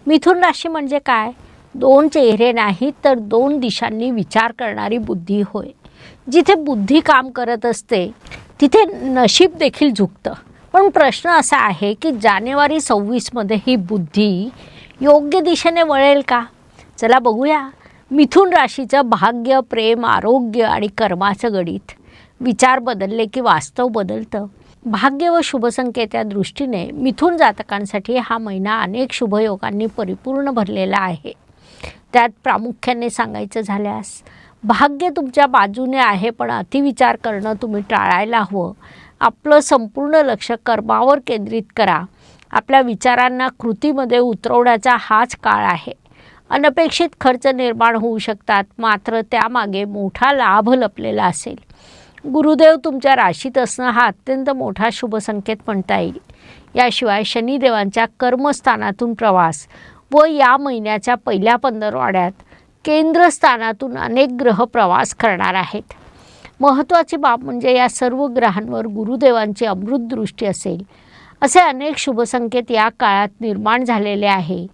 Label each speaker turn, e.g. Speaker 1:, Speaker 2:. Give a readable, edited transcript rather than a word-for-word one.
Speaker 1: मिथुन राशी म्हणजे काय? दोन चेहरे नाहीत तर दोन दिशांनी विचार करणारी बुद्धी होय. जिथे बुद्धी काम करत असते तिथे नशीब देखील झुकतं. पण प्रश्न असा आहे की जानेवारी 26मध्ये ही बुद्धी योग्य दिशेने वळेल का? चला बघूया. मिथुन राशीचं भाग्य, प्रेम, आरोग्य आणि कर्माचं गणित. विचार बदलले की वास्तव बदलतं. भाग्य व शुभसंकेत या दृष्टीने मिथुन जातकांसाठी हा महिना अनेक शुभयोगांनी परिपूर्ण भरलेला आहे. त्यात प्रामुख्याने सांगायचं झाल्यास भाग्य तुमच्या बाजूने आहे, पण अतिविचार करणं तुम्ही टाळायला हवं. आपलं संपूर्ण लक्ष कर्मावर केंद्रित करा. आपल्या विचारांना कृतीमध्ये उतरवण्याचा हाच काळ आहे. अनपेक्षित खर्च निर्माण होऊ शकतात, मात्र त्यामागे मोठा लाभ लपलेला असेल. गुरुदेव तुमच्या राशीत असणं हा अत्यंत मोठा शुभसंकेत म्हणता येईल. याशिवाय शनिदेवांच्या कर्मस्थानातून प्रवास व या महिन्याच्या पहिल्या 15 केंद्रस्थानातून अनेक ग्रह प्रवास करणार आहेत. महत्त्वाची बाब म्हणजे या सर्व ग्रहांवर गुरुदेवांची अमृत दृष्टी असेल. असे अनेक शुभसंकेत या काळात निर्माण झालेले आहे.